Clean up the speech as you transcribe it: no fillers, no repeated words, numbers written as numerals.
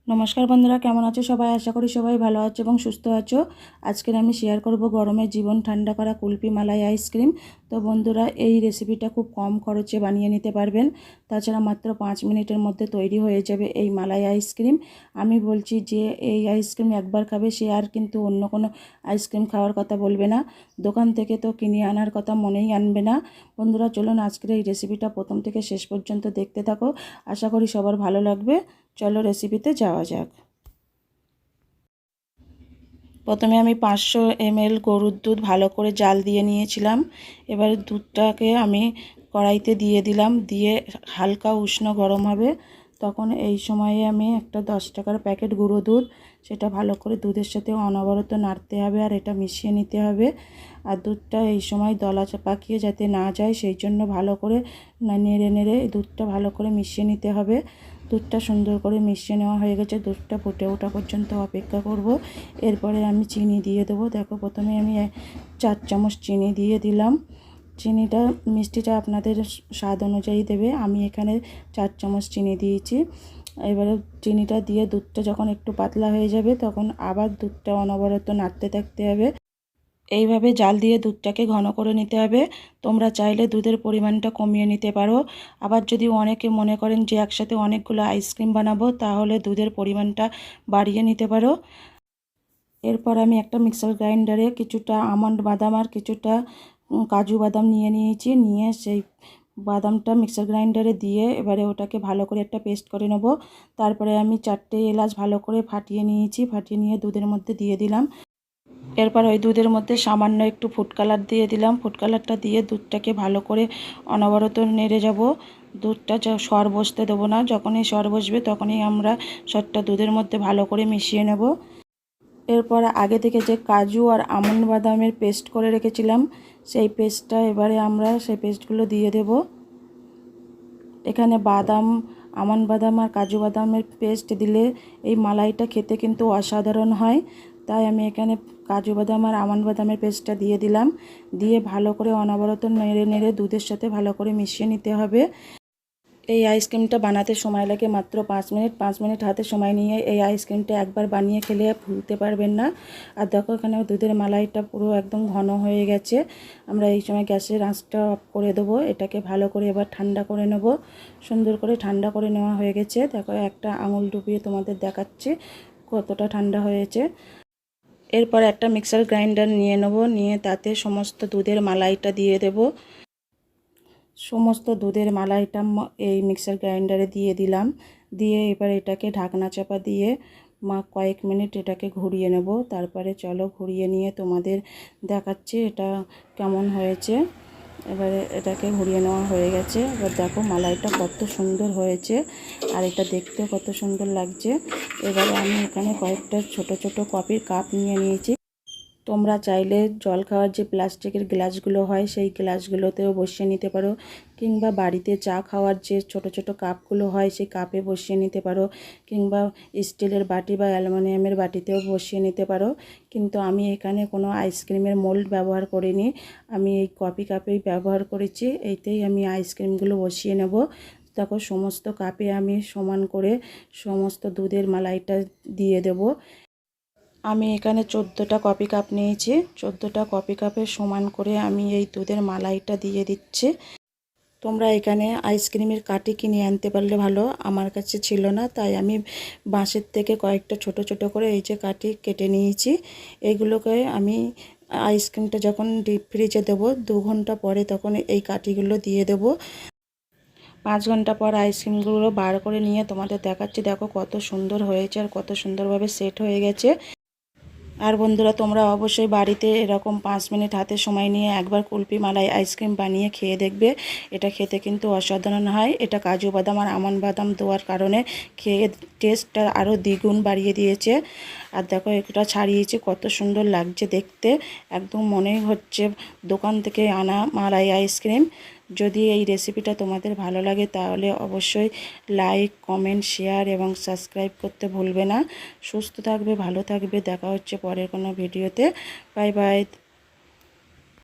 নমস্কার বন্ধুরা, কেমন আছো সবাই? আশা করি সবাই ভালো আছো এবং সুস্থ আছো। আজকে আমি শেয়ার করব গরমের জীবন ঠান্ডা করা কুলফি মালাই আইসক্রিম। তো বন্ধুরা, এই রেসিপিটা খুব কম খরচে বানিয়ে নিতে পারবেন। তাছাড়া মাত্র 5 মিনিটের মধ্যে তৈরি হয়ে যাবে এই মালাই আইসক্রিম। আমি বলছি যে এই আইসক্রিম একবার খাবে সে আর কিন্তু অন্য কোনো আইসক্রিম খাওয়ার কথা বলবে না। দোকান থেকে তো কিনে আনার কথা মনেই আনবে না। বন্ধুরা চলুন আজকের এই রেসিপিটা প্রথম থেকে শেষ পর্যন্ত দেখতে থাকো। আশা করি সবার ভালো লাগবে। চলো রেসিপিতে যাওয়া যাক। প্রথমে আমি 500 ml গরুর দুধ ভালো করে জাল দিয়ে নিয়েছিলাম। এবারে দুধটাকে আমি কড়াইতে দিয়ে দিলাম, দিয়ে হালকা উষ্ণ গরম হবে। তখন এই সময়ে আমি একটা 10 টাকার প্যাকেট গুঁড়ো দুধ, সেটা ভালো করে দুধের সাথে অনবরত নাড়তে হবে আর এটা মিশিয়ে নিতে হবে। আর দুধটা এই সময় দলা পাকিয়ে যাতে না যায় সেই জন্য ভালো করে নেড়ে নেড়ে দুধটা ভালো করে মিশিয়ে নিতে হবে। দুধটা সুন্দর করে মিশিয়ে নেওয়া হয়ে গেছে। দুধটা ফুটে ওঠা পর্যন্ত অপেক্ষা করব। এরপরে আমি চিনি দিয়ে দেবো। দেখো প্রথমে আমি 4 চামচ চিনি দিয়ে দিলাম। চিনিটা মিষ্টিটা আপনাদের স্বাদ অনুযায়ী দেবে। আমি এখানে 4 চামচ চিনি দিয়েছি। এবারে চিনিটা দিয়ে দুধটা যখন একটু পাতলা হয়ে যাবে তখন আবার দুধটা অনবরত নাড়তে থাকতে হবে। এইভাবে জাল দিয়ে দুধটাকে ঘন করে নিতে হবে। তোমরা চাইলে দুধের পরিমাণটা কমিয়ে নিতে পারো। আবার যদি অনেকে মনে করেন যে একসাথে অনেকগুলো আইসক্রিম বানাবো তাহলে দুধের পরিমাণটা বাড়িয়ে নিতে পারো। এরপর আমি একটা মিক্সার গ্রাইন্ডারে কিছুটা আমন্ড বাদাম আর কিছুটা কাজু বাদাম নিয়েছি। নিয়ে সেই বাদামটা মিক্সার গ্রাইন্ডারে দিয়ে এবারে ওটাকে ভালো করে একটা পেস্ট করে নেব। তারপরে আমি 4টে এলাচ ভালো করে ফাটিয়ে নিয়েছি। ফাটিয়ে নিয়ে দুধের মধ্যে দিয়ে দিলাম। এরপর ওই দুধের মধ্যে সামান্য একটু ফুড কালার দিয়ে দিলাম। ফুড কালারটা দিয়ে দুধটাকে ভালো করে অনবরত নেড়ে যাব। দুধটা সর বসতে দেবো না। যখনই সর বসবে তখনই আমরা সরটা দুধের মধ্যে ভালো করে মিশিয়ে নেব। এরপর আগে থেকে যে কাজু আর আমন্ড বাদামের পেস্ট করে রেখেছিলাম সেই পেস্টটা এবারে আমরা সেই পেস্টগুলো দিয়ে দেব। এখানে বাদাম, আমন্ড বাদাম আর কাজু বাদামের পেস্ট দিলে এই মালাইটা খেতে কিন্তু অসাধারণ হয়। তাই আমি এখানে কাজু বাদাম আর আমন্ড বাদামের পেস্টটা দিয়ে দিলাম। দিয়ে ভালো করে অনবরত নেড়ে নেড়ে দুধের সাথে ভালো করে মিশিয়ে নিতে হবে। এই আইসক্রিমটা বানাতে সময় লাগে মাত্র 5 মিনিট। 5 মিনিট হাতে সময় নিয়ে এই আইসক্রিমটা একবার বানিয়ে খেলে ভুলতে পারবেন না। আর দেখো এখানে দুধের মালাইটা পুরো একদম ঘন হয়ে গেছে। আমরা এই সময় গ্যাসের আঁচটা অফ করে দেবো। এটাকে ভালো করে এবার ঠান্ডা করে নেব। সুন্দর করে ঠান্ডা করে নেওয়া হয়ে গেছে। দেখো একটা আঙুল ডুবিয়ে তোমাদের দেখাচ্ছি কতটা ঠান্ডা হয়েছে। এরপর একটা মিক্সার গ্রাইন্ডার নিয়ে নেব। নিয়ে তাতে সমস্ত দুধের মালাইটা দিয়ে দেব। সমস্ত দুধের মালাইটা এই মিক্সার গ্রাইন্ডারে দিয়ে দিলাম। দিয়ে এবার এটাকে ঢাকনা চাপা দিয়ে কয়েক মিনিট এটাকে ঘুরিয়ে নেব। তারপরে চলো ঘুরিয়ে নিয়ে তোমাদের দেখাচ্ছি এটা কেমন হয়েছে। এবারে এটাকে ঘুরিয়ে নেওয়া হয়ে গেছে। এবার দেখো মালাইটা কত সুন্দর হয়েছে আর এটা দেখতেও কত সুন্দর লাগছে। এবারে আমি এখানে কয়েকটা ছোট ছোট কফির কাপ নিয়ে নিয়েছি। তোমরা চাইলে জল খাওয়ার যে প্লাস্টিকের গ্লাসগুলো হয় সেই গ্লাসগুলোতেও বসিয়ে নিতে পারো, কিংবা বাড়িতে চা খাওয়ার যে ছোট ছোট কাপগুলো হয় সেই কাপে বসিয়ে নিতে পারো, কিংবা স্টিলের বাটি বা অ্যালুমিনিয়ামের বাটিতেও বসিয়ে নিতে পারো। কিন্তু আমি এখানে কোনো আইসক্রিমের মোল্ড ব্যবহার করিনি। আমি এই কফি কাপেই ব্যবহার করেছি। এইতেই আমি আইসক্রিমগুলো বসিয়ে নেব। দেখো সমস্ত কাপে আমি সমান করে সমস্ত দুধের মালাইটা দিয়ে দেব। আমি এখানে 14টা কফি কাপ নিয়েছি। 14টা কফি কাপের সমান করে আমি এই দুধের মালাইটা দিয়ে দিচ্ছি। তোমরা এখানে আইসক্রিমের কাঠি কিনে আনতে পারলে ভালো। আমার কাছে ছিল না, তাই আমি বাঁশের থেকে কয়েকটা ছোট ছোট করে এই যে কাঠি কেটে নিয়েছি। এইগুলোকে আমি আইসক্রিমটা যখন ডিপ ফ্রিজে দেবো 2 ঘন্টা পরে তখন এই কাঠিগুলো দিয়ে দেবো। 5 ঘন্টা পর আইসক্রিমগুলো বার করে নিয়ে তোমাদের দেখাচ্ছি। দেখো কত সুন্দর হয়েছে আর কত সুন্দরভাবে সেট হয়ে গেছে। আর বন্ধুরা তোমরা অবশ্যই বাড়িতে এরকম 5 মিনিট হাতে সময় নিয়ে একবার কুলফি মালাই আইসক্রিম বানিয়ে খেয়ে দেখবে। এটা খেতে কিন্তু অসাধারণ হয়। এটা কাজু বাদাম আর আমন্ড বাদাম দেওয়ার কারণে খেয়ে টেস্টটা আরও দ্বিগুণ বাড়িয়ে দিয়েছে। আর দেখো এটা ছাড়িয়েছে কত সুন্দর লাগছে দেখতে। একদম মনে হচ্ছে দোকান থেকে আনা মালাই আইসক্রিম। যদি এই রেসিপিটা তোমাদের ভালো লাগে তাহলে অবশ্যই লাইক, কমেন্ট, শেয়ার এবং সাবস্ক্রাইব করতে ভুলবে না। সুস্থ থাকবে, ভালো থাকবে। দেখা হচ্ছে পরের কোনো ভিডিওতে। Bye bye.